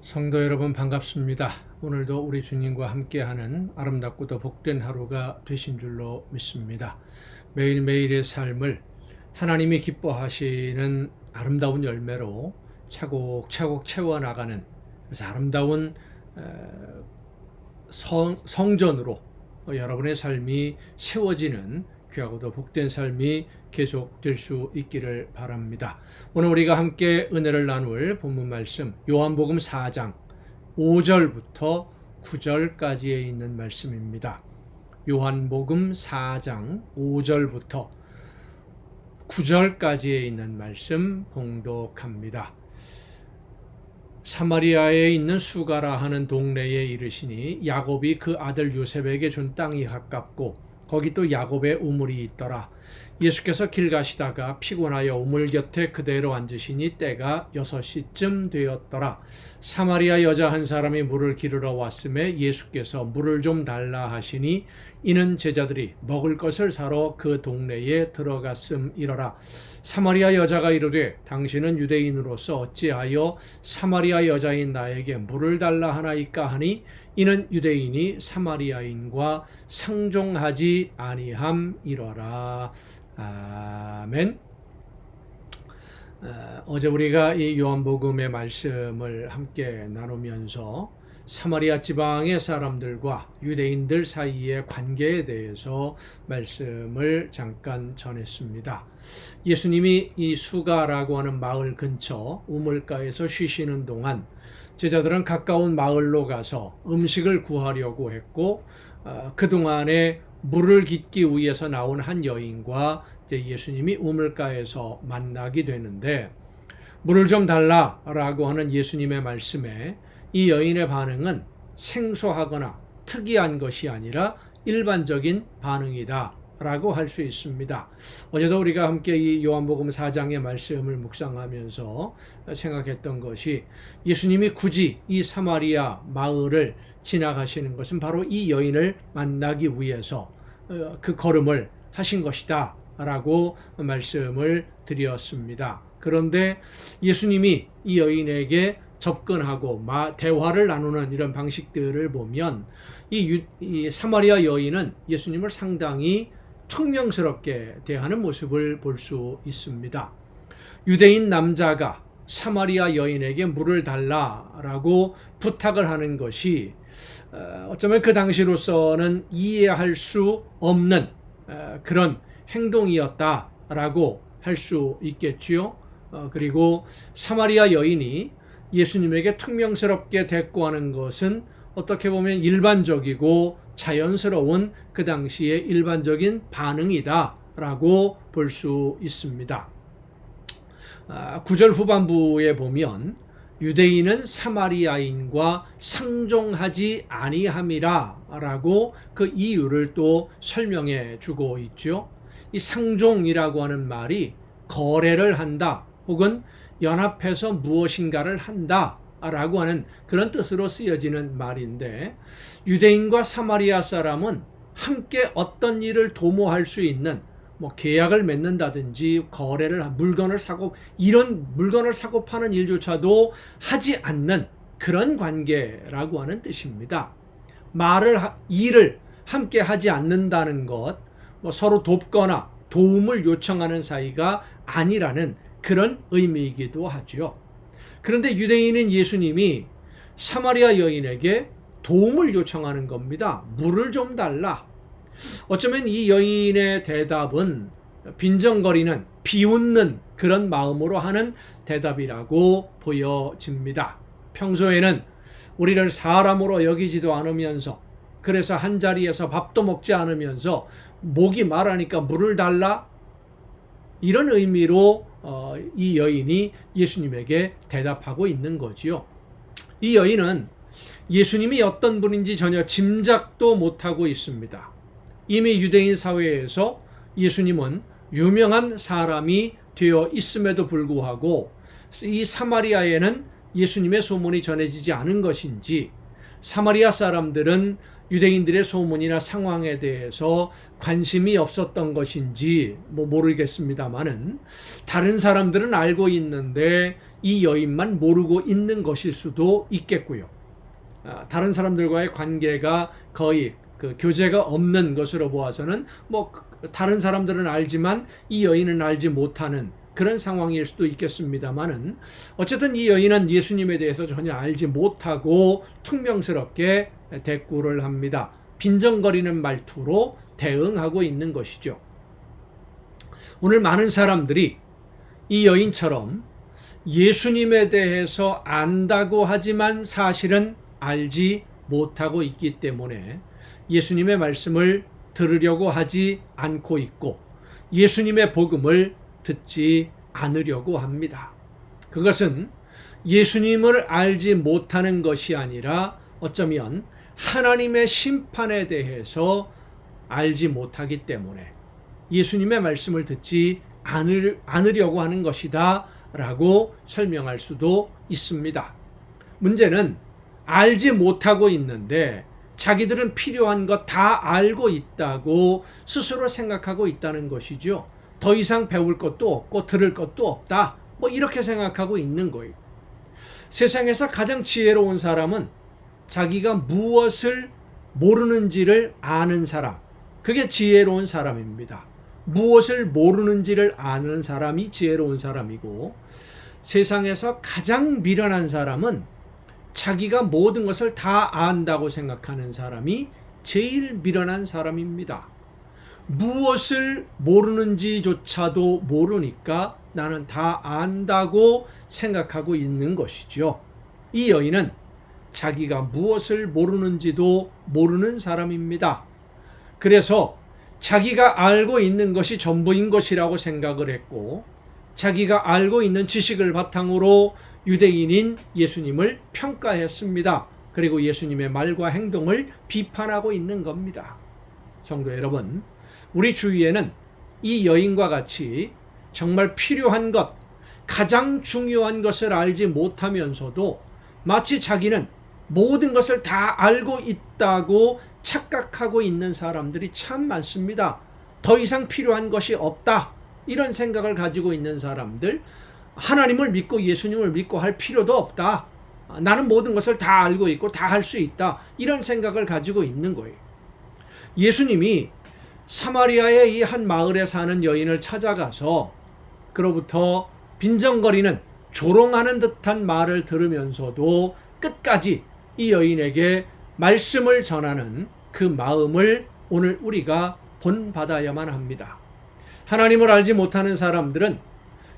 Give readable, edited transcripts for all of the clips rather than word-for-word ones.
성도 여러분 반갑습니다. 오늘도 우리 주님과 함께하는 아름답고도 복된 하루가 되신 줄로 믿습니다. 매일매일의 삶을 하나님이 기뻐하시는 아름다운 열매로 차곡차곡 채워나가는 그래서 아름다운 성전으로 여러분의 삶이 세워지는 귀하고도 복된 삶이 계속될 수 있기를 바랍니다. 오늘 우리가 함께 은혜를 나눌 본문 말씀 요한복음 4장 5절부터 9절까지에 있는 말씀입니다. 요한복음 4장 5절부터 9절까지에 있는 말씀 봉독합니다. 사마리아에 있는 수가라 하는 동네에 이르시니 야곱이 그 아들 요셉에게 준 땅이 가깝고 거기 또 야곱의 우물이 있더라. 예수께서 길 가시다가 피곤하여 우물 곁에 그대로 앉으시니 때가 6시쯤 되었더라. 사마리아 여자 한 사람이 물을 기르러 왔음에 예수께서 물을 좀 달라 하시니 이는 제자들이 먹을 것을 사러 그 동네에 들어갔음이러라. 사마리아 여자가 이르되 당신은 유대인으로서 어찌하여 사마리아 여자인 나에게 물을 달라 하나이까 하니 이는 유대인이 사마리아인과 상종하지 아니함이러라. 아멘. 어제 우리가 이 요한복음의 말씀을 함께 나누면서 사마리아 지방의 사람들과 유대인들 사이의 관계에 대해서 말씀을 잠깐 전했습니다. 예수님이 이 수가라고 하는 마을 근처 우물가에서 쉬시는 동안 제자들은 가까운 마을로 가서 음식을 구하려고 했고 그동안에 물을 깃기 위해서 나온 한 여인과 이제 예수님이 우물가에서 만나게 되는데 물을 좀 달라라고 하는 예수님의 말씀에 이 여인의 반응은 생소하거나 특이한 것이 아니라 일반적인 반응이다 라고 할 수 있습니다. 어제도 우리가 함께 이 요한복음 4장의 말씀을 묵상하면서 생각했던 것이 예수님이 굳이 이 사마리아 마을을 지나가시는 것은 바로 이 여인을 만나기 위해서 그 걸음을 하신 것이다 라고 말씀을 드렸습니다. 그런데 예수님이 이 여인에게 접근하고 대화를 나누는 이런 방식들을 보면 이 사마리아 여인은 예수님을 상당히 퉁명스럽게 대하는 모습을 볼 수 있습니다. 유대인 남자가 사마리아 여인에게 물을 달라라고 부탁을 하는 것이 어쩌면 그 당시로서는 이해할 수 없는 그런 행동이었다라고 할 수 있겠지요. 그리고 사마리아 여인이 예수님에게 퉁명스럽게 대꾸하는 것은 어떻게 보면 일반적이고 자연스러운 그 당시의 일반적인 반응이다라고 볼 수 있습니다. 9절 후반부에 보면 유대인은 사마리아인과 상종하지 아니함이라 라고 그 이유를 또 설명해 주고 있죠. 이 상종이라고 하는 말이 거래를 한다 혹은 연합해서 무엇인가를 한다 라고 하는 그런 뜻으로 쓰여지는 말인데 유대인과 사마리아 사람은 함께 어떤 일을 도모할 수 있는 계약을 맺는다든지 거래를 물건을 사고 이런 물건을 사고 파는 일조차도 하지 않는 그런 관계라고 하는 뜻입니다. 일을 함께 하지 않는다는 것, 서로 돕거나 도움을 요청하는 사이가 아니라는 그런 의미이기도 하죠. 그런데 유대인은 예수님이 사마리아 여인에게 도움을 요청하는 겁니다. 물을 좀 달라. 어쩌면 이 여인의 대답은 빈정거리는 비웃는 그런 마음으로 하는 대답이라고 보여집니다. 평소에는 우리를 사람으로 여기지도 않으면서 그래서 한자리에서 밥도 먹지 않으면서 목이 마르니까 물을 달라 이런 의미로 이 여인이 예수님에게 대답하고 있는 거지요. 이 여인은 예수님이 어떤 분인지 전혀 짐작도 못하고 있습니다. 이미 유대인 사회에서 예수님은 유명한 사람이 되어 있음에도 불구하고 이 사마리아에는 예수님의 소문이 전해지지 않은 것인지 사마리아 사람들은 유대인들의 소문이나 상황에 대해서 관심이 없었던 것인지 모르겠습니다만은 다른 사람들은 알고 있는데 이 여인만 모르고 있는 것일 수도 있겠고요. 다른 사람들과의 관계가 거의 교제가 없는 것으로 보아서는 다른 사람들은 알지만 이 여인은 알지 못하는 그런 상황일 수도 있겠습니다만은 어쨌든 이 여인은 예수님에 대해서 전혀 알지 못하고 퉁명스럽게 대꾸를 합니다. 빈정거리는 말투로 대응하고 있는 것이죠. 오늘 많은 사람들이 이 여인처럼 예수님에 대해서 안다고 하지만 사실은 알지 못하고 있기 때문에 예수님의 말씀을 들으려고 하지 않고 있고 예수님의 복음을 듣지 않으려고 합니다. 그것은 예수님을 알지 못하는 것이 아니라 어쩌면 하나님의 심판에 대해서 알지 못하기 때문에 예수님의 말씀을 듣지 않으려고 하는 것이다 라고 설명할 수도 있습니다. 문제는 알지 못하고 있는데 자기들은 필요한 것 다 알고 있다고 스스로 생각하고 있다는 것이죠. 더 이상 배울 것도 없고 들을 것도 없다. 이렇게 생각하고 있는 거예요. 세상에서 가장 지혜로운 사람은 자기가 무엇을 모르는지를 아는 사람. 그게 지혜로운 사람입니다. 무엇을 모르는지를 아는 사람이 지혜로운 사람이고 세상에서 가장 미련한 사람은 자기가 모든 것을 다 안다고 생각하는 사람이 제일 미련한 사람입니다. 무엇을 모르는지조차도 모르니까 나는 다 안다고 생각하고 있는 것이죠. 이 여인은 자기가 무엇을 모르는지도 모르는 사람입니다. 그래서 자기가 알고 있는 것이 전부인 것이라고 생각을 했고 자기가 알고 있는 지식을 바탕으로 유대인인 예수님을 평가했습니다. 그리고 예수님의 말과 행동을 비판하고 있는 겁니다. 성도 여러분, 우리 주위에는 이 여인과 같이 정말 필요한 것, 가장 중요한 것을 알지 못하면서도 마치 자기는 모든 것을 다 알고 있다고 착각하고 있는 사람들이 참 많습니다. 더 이상 필요한 것이 없다. 이런 생각을 가지고 있는 사람들, 하나님을 믿고 예수님을 믿고 할 필요도 없다. 나는 모든 것을 다 알고 있고 다 할 수 있다. 이런 생각을 가지고 있는 거예요. 예수님이 사마리아의 이 한 마을에 사는 여인을 찾아가서 그로부터 빈정거리는 조롱하는 듯한 말을 들으면서도 끝까지 이 여인에게 말씀을 전하는 그 마음을 오늘 우리가 본받아야만 합니다. 하나님을 알지 못하는 사람들은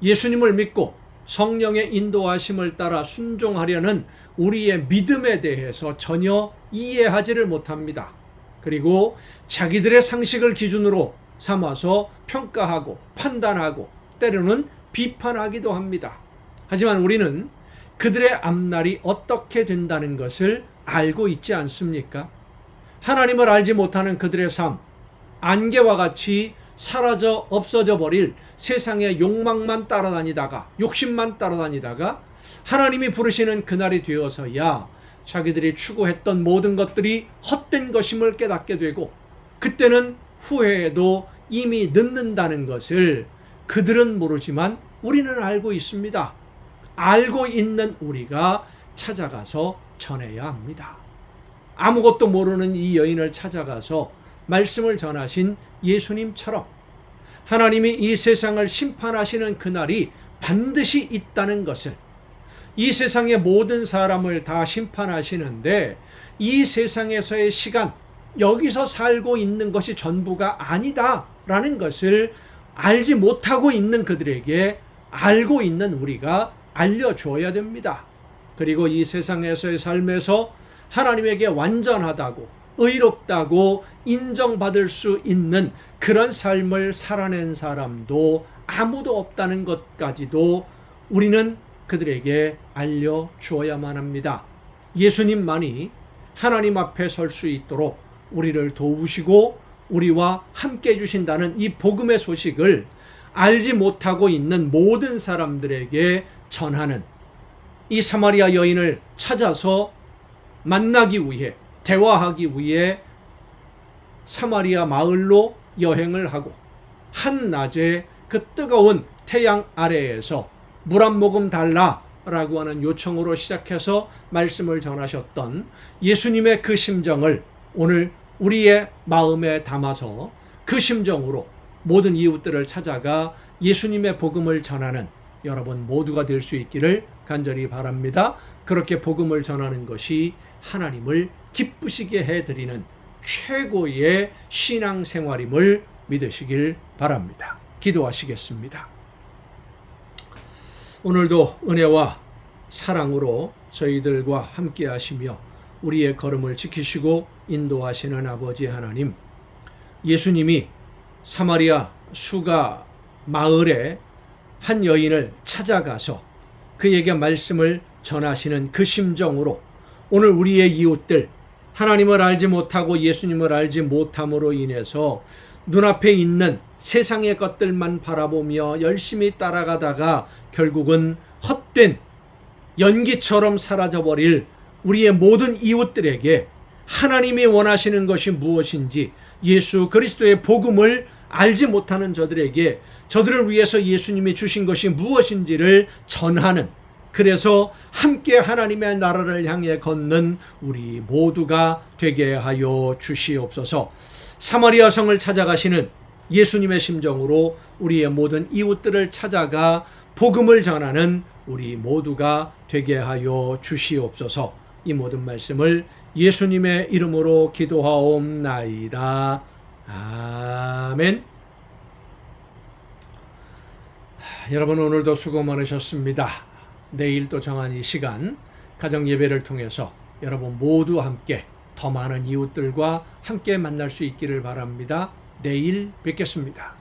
예수님을 믿고 성령의 인도하심을 따라 순종하려는 우리의 믿음에 대해서 전혀 이해하지를 못합니다. 그리고 자기들의 상식을 기준으로 삼아서 평가하고 판단하고 때로는 비판하기도 합니다. 하지만 우리는 그들의 앞날이 어떻게 된다는 것을 알고 있지 않습니까? 하나님을 알지 못하는 그들의 삶, 안개와 같이 사라져 없어져 버릴 세상의 욕망만 따라다니다가 욕심만 따라다니다가 하나님이 부르시는 그날이 되어서야 자기들이 추구했던 모든 것들이 헛된 것임을 깨닫게 되고 그때는 후회해도 이미 늦는다는 것을 그들은 모르지만 우리는 알고 있습니다. 알고 있는 우리가 찾아가서 전해야 합니다. 아무것도 모르는 이 여인을 찾아가서 말씀을 전하신 예수님처럼 하나님이 이 세상을 심판하시는 그날이 반드시 있다는 것을, 이 세상의 모든 사람을 다 심판하시는데 이 세상에서의 시간, 여기서 살고 있는 것이 전부가 아니다라는 것을 알지 못하고 있는 그들에게 알고 있는 우리가 알려줘야 됩니다. 그리고 이 세상에서의 삶에서 하나님에게 완전하다고 의롭다고 인정받을 수 있는 그런 삶을 살아낸 사람도 아무도 없다는 것까지도 우리는 그들에게 알려주어야만 합니다. 예수님만이 하나님 앞에 설 수 있도록 우리를 도우시고 우리와 함께 해주신다는 이 복음의 소식을 알지 못하고 있는 모든 사람들에게 전하는 이 사마리아 여인을 찾아서 만나기 위해, 대화하기 위해 사마리아 마을로 여행을 하고 한낮에 그 뜨거운 태양 아래에서 물 한 모금 달라라고 하는 요청으로 시작해서 말씀을 전하셨던 예수님의 그 심정을 오늘 우리의 마음에 담아서 그 심정으로 모든 이웃들을 찾아가 예수님의 복음을 전하는 여러분 모두가 될 수 있기를 간절히 바랍니다. 그렇게 복음을 전하는 것이 하나님을 기쁘시게 해드리는 최고의 신앙생활임을 믿으시길 바랍니다. 기도하시겠습니다. 오늘도 은혜와 사랑으로 저희들과 함께 하시며 우리의 걸음을 지키시고 인도하시는 아버지 하나님, 예수님이 사마리아 수가 마을에 한 여인을 찾아가서 그에게 말씀을 전하시는 그 심정으로 오늘 우리의 이웃들, 하나님을 알지 못하고 예수님을 알지 못함으로 인해서 눈앞에 있는 세상의 것들만 바라보며 열심히 따라가다가 결국은 헛된 연기처럼 사라져버릴 우리의 모든 이웃들에게 하나님이 원하시는 것이 무엇인지, 예수 그리스도의 복음을 알지 못하는 저들에게 저들을 위해서 예수님이 주신 것이 무엇인지를 전하는, 그래서 함께 하나님의 나라를 향해 걷는 우리 모두가 되게 하여 주시옵소서. 사마리아 성을 찾아가시는 예수님의 심정으로 우리의 모든 이웃들을 찾아가 복음을 전하는 우리 모두가 되게 하여 주시옵소서. 이 모든 말씀을 예수님의 이름으로 기도하옵나이다. 아멘. 여러분 오늘도 수고 많으셨습니다. 내일 또 정한 이 시간 가정 예배를 통해서 여러분 모두 함께 더 많은 이웃들과 함께 만날 수 있기를 바랍니다. 내일 뵙겠습니다.